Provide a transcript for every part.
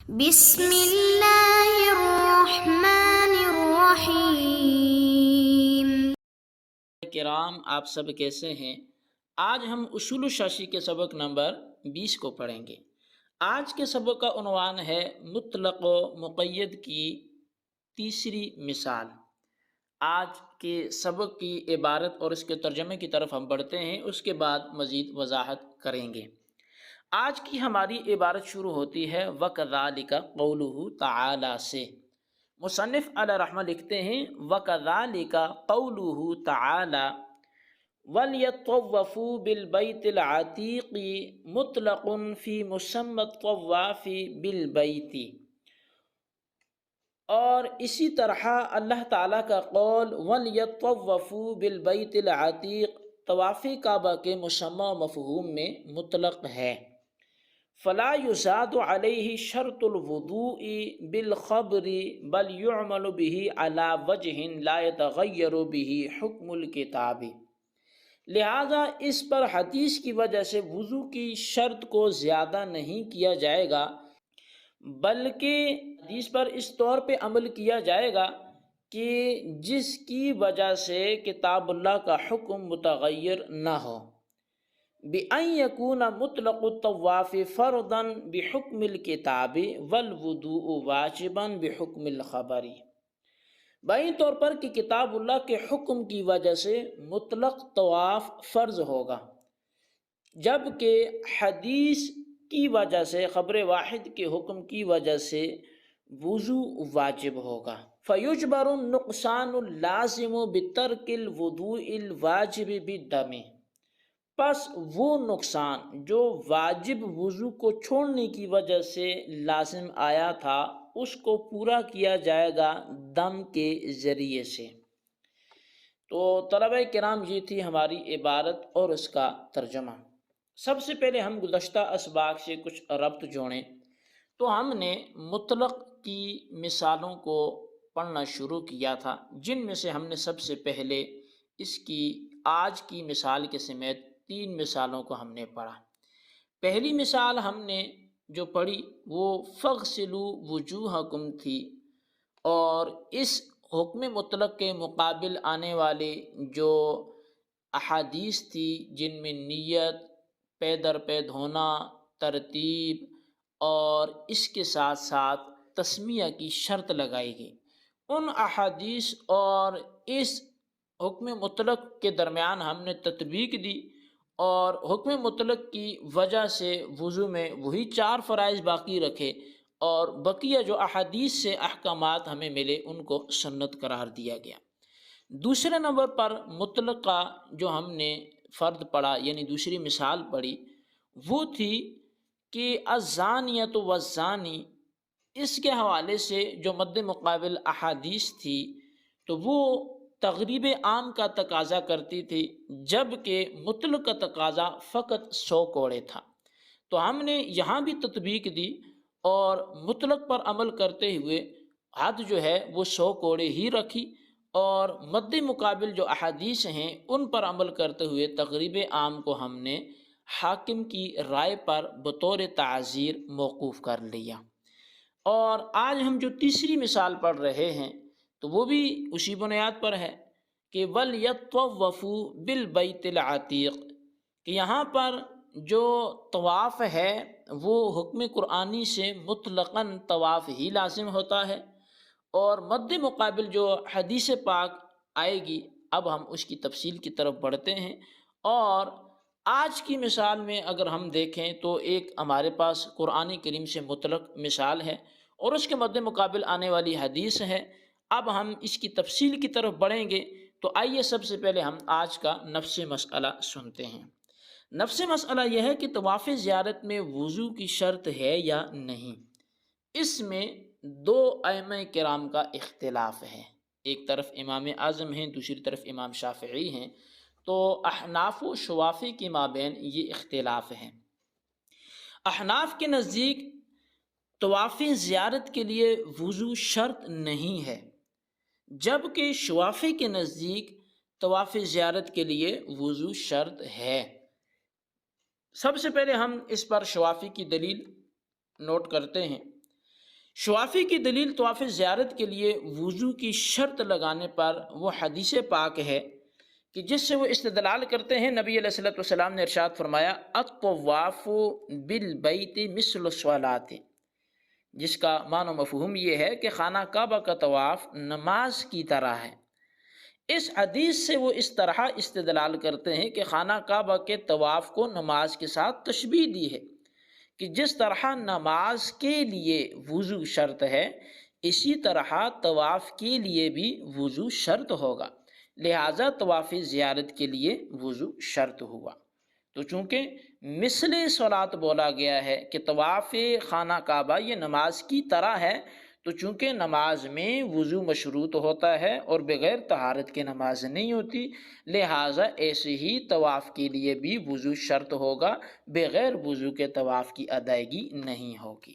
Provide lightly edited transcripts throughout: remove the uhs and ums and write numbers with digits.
بسم اللہ الرحمن الرحیم۔ کرام، آپ سب کیسے ہیں؟ آج ہم اصول الشاشی کے سبق نمبر 20 کو پڑھیں گے۔ آج کے سبق کا عنوان ہے مطلق و مقید کی تیسری مثال۔ آج کے سبق کی عبارت اور اس کے ترجمے کی طرف ہم بڑھتے ہیں، اس کے بعد مزید وضاحت کریں گے۔ آج کی ہماری عبارت شروع ہوتی ہے وَكَذَلِكَ قَوْلُهُ تَعَالَى سے۔ مصنف علیہ رحمہ لکھتے ہیں وَكَذَلِكَ قَوْلُهُ تَعَالَى وَلْيَطَّوَّفُوا بِالْبَيْتِ الْعَتِيقِ مُطْلَقٌ فِي مُسَمَّى الطَّوَّافِ بِالْبَيْتِ۔ اور اسی طرح اللہ تعالیٰ کا قول وَلْيَطَّوَّفُوا بِالْبَيْتِ الْعَتِيقِ طواف کعبہ کے مسمى مفہوم میں مطلق ہے۔ فلا يزاد علیہ شرط الوضوء بالخبر بل يعمل به على وجہ لا يتغیر به حکم الکتاب۔ لہذا اس پر حدیث کی وجہ سے وضو کی شرط کو زیادہ نہیں کیا جائے گا، بلکہ حدیث پر اس طور پہ عمل کیا جائے گا کہ جس کی وجہ سے کتاب اللہ کا حکم متغیر نہ ہو۔ بِأَن يَكُونَ مُطْلَقُ الطَّوَّافِ فَرْضًا بِحُكْمِ الْكِتَابِ وَالْوُضُوءُ وَاجِبًا بِحُكْمِ الْخَبَرِ۔ بائیں طور پر کہ کتاب اللہ کے حکم کی وجہ سے مطلق طواف فرض ہوگا، جبکہ حدیث کی وجہ سے خبر واحد کے حکم کی وجہ سے وضو واجب ہوگا۔ فَيُجْبَرُ النُّقْصَانُ اللَّازِمُ بِتَرْكِ الْوُضُوءِ الْوَاجِبِ بِالدَّمِ۔ پس وہ نقصان جو واجب وضو کو چھوڑنے کی وجہ سے لازم آیا تھا اس کو پورا کیا جائے گا دم کے ذریعے سے۔ تو طلبہ کرام، یہ تھی ہماری عبارت اور اس کا ترجمہ۔ سب سے پہلے ہم گزشتہ اسباق سے کچھ ربط جوڑیں تو ہم نے مطلق کی مثالوں کو پڑھنا شروع کیا تھا، جن میں سے ہم نے سب سے پہلے اس کی آج کی مثال کے سمیت 3 مثالوں کو ہم نے پڑھا۔ پہلی مثال ہم نے جو پڑھی وہ فَاغْسِلُوا وُجُوهَكُمْ تھی، اور اس حکم مطلق کے مقابل آنے والے جو احادیث تھی جن میں نیت، پے در پے دھونا، ترتیب اور اس کے ساتھ ساتھ تسمیہ کی شرط لگائی گئی، ان احادیث اور اس حکم مطلق کے درمیان ہم نے تطبیق دی، اور حکم مطلق کی وجہ سے وضو میں وہی 4 فرائض باقی رکھے، اور بقیہ جو احادیث سے احکامات ہمیں ملے ان کو سنت قرار دیا گیا۔ دوسرے نمبر پر مطلق کا جو ہم نے فرد پڑھا، یعنی دوسری مثال پڑھی، وہ تھی کہ الزانیۃ والزانی۔ اس کے حوالے سے جو مد مقابل احادیث تھی تو وہ تغریب عام کا تقاضا کرتی تھی، جبکہ مطلق کا تقاضا فقط 100 کوڑے تھا۔ تو ہم نے یہاں بھی تطبیق دی اور مطلق پر عمل کرتے ہوئے حد جو ہے وہ 100 کوڑے ہی رکھی، اور مد مقابل جو احادیث ہیں ان پر عمل کرتے ہوئے تغریب عام کو ہم نے حاکم کی رائے پر بطور تعزیر موقوف کر لیا۔ اور آج ہم جو تیسری مثال پڑھ رہے ہیں تو وہ بھی اسی بنیاد پر ہے کہ وَلْيَطَّوَّفُوا بِالْبَيْتِ الْعَتِيقِ، کہ یہاں پر جو طواف ہے وہ حکم قرآنی سے مطلقاً طواف ہی لازم ہوتا ہے، اور مد مقابل جو حدیث پاک آئے گی اب ہم اس کی تفصیل کی طرف بڑھتے ہیں۔ اور آج کی مثال میں اگر ہم دیکھیں تو ایک ہمارے پاس قرآن کریم سے مطلق مثال ہے اور اس کے مد مقابل آنے والی حدیث ہے۔ اب ہم اس کی تفصیل کی طرف بڑھیں گے، تو آئیے سب سے پہلے ہم آج کا نفس مسئلہ سنتے ہیں۔ نفس مسئلہ یہ ہے کہ طواف زیارت میں وضو کی شرط ہے یا نہیں۔ اس میں 2 ائمہ کرام کا اختلاف ہے، ایک طرف امام اعظم ہیں، دوسری طرف امام شافعی ہیں، تو احناف و شوافی کے مابین یہ اختلاف ہے۔ احناف کے نزدیک طواف زیارت کے لیے وضو شرط نہیں ہے، جبکہ شوافی کے نزدیک طواف زیارت کے لیے وضو شرط ہے۔ سب سے پہلے ہم اس پر شوافی کی دلیل نوٹ کرتے ہیں شوافی کی دلیل طواف زیارت کے لیے وضو کی شرط لگانے پر وہ حدیث پاک ہے کہ جس سے وہ استدلال کرتے ہیں۔ نبی علیہ الصلوۃ والسلام نے ارشاد فرمایا الطواف بالبیت مثل الصلاۃ، جس کا معنی و مفہوم یہ ہے کہ خانہ کعبہ کا طواف نماز کی طرح ہے۔ اس حدیث سے وہ اس طرح استدلال کرتے ہیں کہ خانہ کعبہ کے طواف کو نماز کے ساتھ تشبیہ دی ہے کہ جس طرح نماز کے لیے وضو شرط ہے، اسی طرح طواف کے لیے بھی وضو شرط ہوگا، لہٰذا طواف زیارت کے لیے وضو شرط ہوا۔ تو چونکہ مثل صلاۃ بولا گیا ہے کہ طواف خانہ کعبہ یہ نماز کی طرح ہے، تو چونکہ نماز میں وضو مشروط ہوتا ہے اور بغیر طہارت کے نماز نہیں ہوتی، لہٰذا ایسے ہی طواف کے لیے بھی وضو شرط ہوگا، بغیر وضو کے طواف کی ادائیگی نہیں ہوگی۔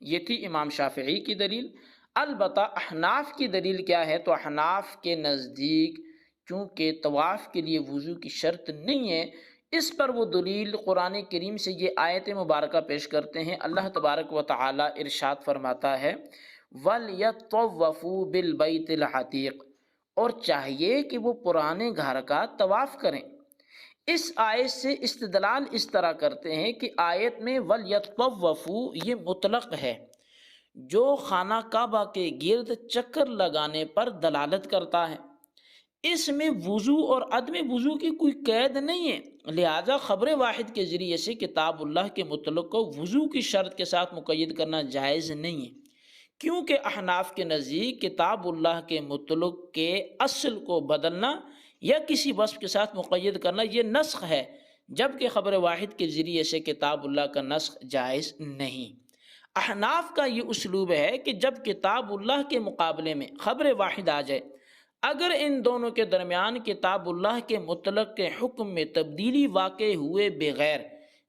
یہ تھی امام شافعی کی دلیل۔ البتہ احناف کی دلیل کیا ہے؟ تو احناف کے نزدیک چونکہ طواف کے لیے وضو کی شرط نہیں ہے، اس پر وہ دلیل قرآن کریم سے یہ آیت مبارکہ پیش کرتے ہیں۔ اللہ تبارک و تعالی ارشاد فرماتا ہے وَلْيَطَّوَّفُوا بِالْبَيْتِ الْعَتِيقِ، اور چاہیے کہ وہ پرانے گھر کا طواف کریں۔ اس آیت سے استدلال اس طرح کرتے ہیں کہ آیت میں وَلْيَطَّوَّفُوا یہ مطلق ہے، جو خانہ کعبہ کے گرد چکر لگانے پر دلالت کرتا ہے۔ اس میں وضو اور عدم وضو کی کوئی قید نہیں ہے، لہذا خبر واحد کے ذریعے سے کتاب اللہ کے مطلق کو وضو کی شرط کے ساتھ مقید کرنا جائز نہیں ہے، کیونکہ احناف کے نزدیک کتاب اللہ کے مطلق کے اصل کو بدلنا یا کسی وصف کے ساتھ مقید کرنا یہ نسخ ہے، جبکہ خبر واحد کے ذریعے سے کتاب اللہ کا نسخ جائز نہیں۔ احناف کا یہ اسلوب ہے کہ جب کتاب اللہ کے مقابلے میں خبر واحد آ جائے، اگر ان دونوں کے درمیان کتاب اللہ کے مطلق کے حکم میں تبدیلی واقع ہوئے بغیر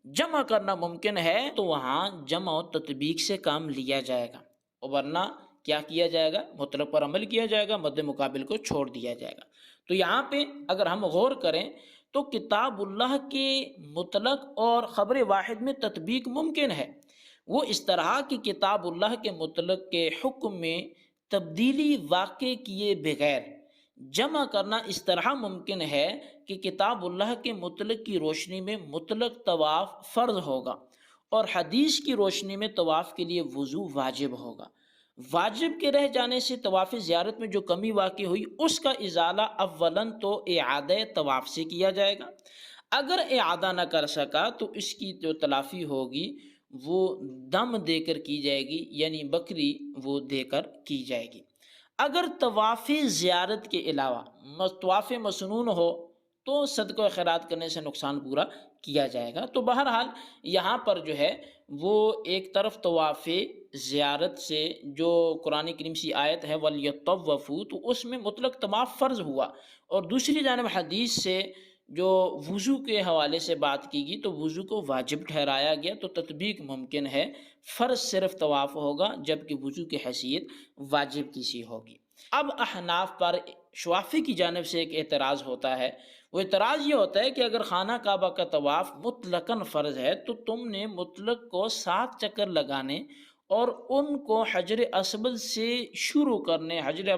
جمع کرنا ممکن ہے تو وہاں جمع و تطبیق سے کام لیا جائے گا، ورنہ کیا کیا جائے گا؟ مطلق پر عمل کیا جائے گا، مد مقابل کو چھوڑ دیا جائے گا۔ تو یہاں پہ اگر ہم غور کریں تو کتاب اللہ کے مطلق اور خبر واحد میں تطبیق ممکن ہے، وہ اس طرح کہ کتاب اللہ کے مطلق کے حکم میں تبدیلی واقع کیے بغیر جمع کرنا اس طرح ممکن ہے کہ کتاب اللہ کے مطلق کی روشنی میں مطلق طواف فرض ہوگا اور حدیث کی روشنی میں طواف کے لیے وضو واجب ہوگا۔ واجب کے رہ جانے سے طواف زیارت میں جو کمی واقع ہوئی اس کا ازالہ اولاً تو اعادہ طواف سے کیا جائے گا، اگر اعادہ نہ کر سکا تو اس کی جو تلافی ہوگی وہ دم دے کر کی جائے گی، یعنی بکری وہ دے کر کی جائے گی۔ اگر طواف زیارت کے علاوہ طواف مسنون ہو تو صدقہ و خیرات کرنے سے نقصان پورا کیا جائے گا۔ تو بہرحال یہاں پر جو ہے وہ ایک طرف طواف زیارت سے جو قرآن کریم سی آیت ہے وَلْيَطَّوَّفُوا، تو اس میں مطلق طواف فرض ہوا، اور دوسری جانب حدیث سے جو وضو کے حوالے سے بات کی گئی تو وضو کو واجب ٹھہرایا گیا، تو تطبیق ممکن ہے، فرض صرف طواف ہوگا جبکہ وضو کی حیثیت واجب کی سی ہوگی۔ اب احناف پر شوافی کی جانب سے ایک اعتراض ہوتا ہے، وہ اعتراض یہ ہوتا ہے کہ اگر خانہ کعبہ کا طواف مطلقاً فرض ہے تو تم نے مطلق کو 7 چکر لگانے اور ان کو حجر اسود سے شروع کرنے، حجر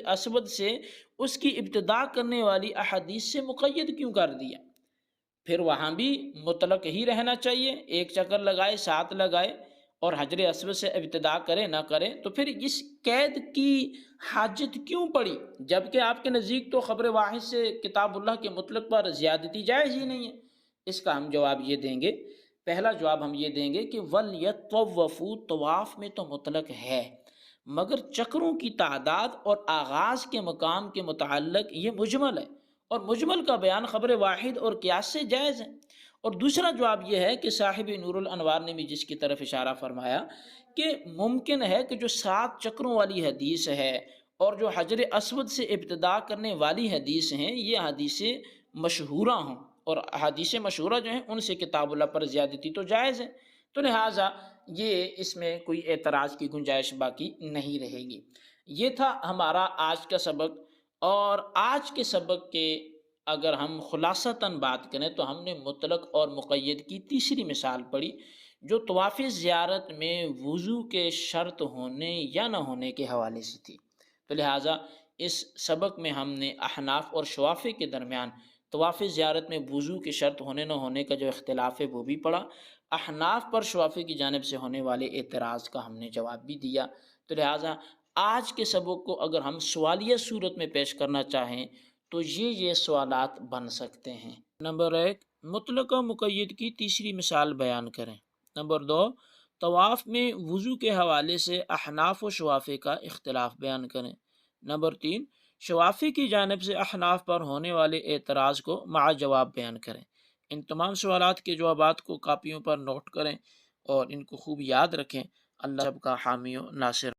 اسود سے اس کی ابتدا کرنے والی احادیث سے مقید کیوں کر دیا؟ پھر وہاں بھی مطلق ہی رہنا چاہیے، 1 چکر لگائے 7 لگائے اور حجر اسود سے ابتدا کرے نہ کرے، تو پھر اس قید کی حاجت کیوں پڑی؟ جبکہ آپ کے نزدیک تو خبر واحد سے کتاب اللہ کے مطلق پر زیادتی جائز ہی نہیں ہے۔ اس کا ہم جواب یہ دیں گے، پہلا جواب ہم یہ دیں گے کہ وَلْيَطَّوَّفُوا طواف میں تو مطلق ہے، مگر چکروں کی تعداد اور آغاز کے مقام کے متعلق یہ مجمل ہے، اور مجمل کا بیان خبر واحد اور قیاس سے جائز ہے۔ اور دوسرا جواب یہ ہے کہ صاحب نور الانوار نے بھی جس کی طرف اشارہ فرمایا کہ ممکن ہے کہ جو 7 چکروں والی حدیث ہے اور جو حجر اسود سے ابتدا کرنے والی حدیث ہیں یہ حدیثیں مشہورہ ہوں، اور حدیث مشہورہ جو ہیں ان سے کتاب اللہ پر زیادتی تو جائز ہے، تو لہٰذا یہ اس میں کوئی اعتراض کی گنجائش باقی نہیں رہے گی۔ یہ تھا ہمارا آج کا سبق، اور آج کے سبق کے اگر ہم خلاصتاً بات کریں تو ہم نے مطلق اور مقید کی تیسری مثال پڑھی، جو طواف زیارت میں وضو کے شرط ہونے یا نہ ہونے کے حوالے سے تھی۔ تو لہٰذا اس سبق میں ہم نے احناف اور شوافی کے درمیان طواف زیارت میں وضو کے شرط ہونے نہ ہونے کا جو اختلاف ہے وہ بھی پڑھا، احناف پر شوافی کی جانب سے ہونے والے اعتراض کا ہم نے جواب بھی دیا۔ تو لہٰذا آج کے سبق کو اگر ہم سوالیہ صورت میں پیش کرنا چاہیں تو یہ سوالات بن سکتے ہیں۔ نمبر 1، مطلق و مقید کی تیسری مثال بیان کریں۔ نمبر 2، طواف میں وضو کے حوالے سے احناف و شوافی کا اختلاف بیان کریں۔ نمبر 3، شوافی کی جانب سے احناف پر ہونے والے اعتراض کو مع جواب بیان کریں۔ ان تمام سوالات کے جوابات کو کاپیوں پر نوٹ کریں اور ان کو خوب یاد رکھیں۔ اللہ سب کا حامی و ناصر۔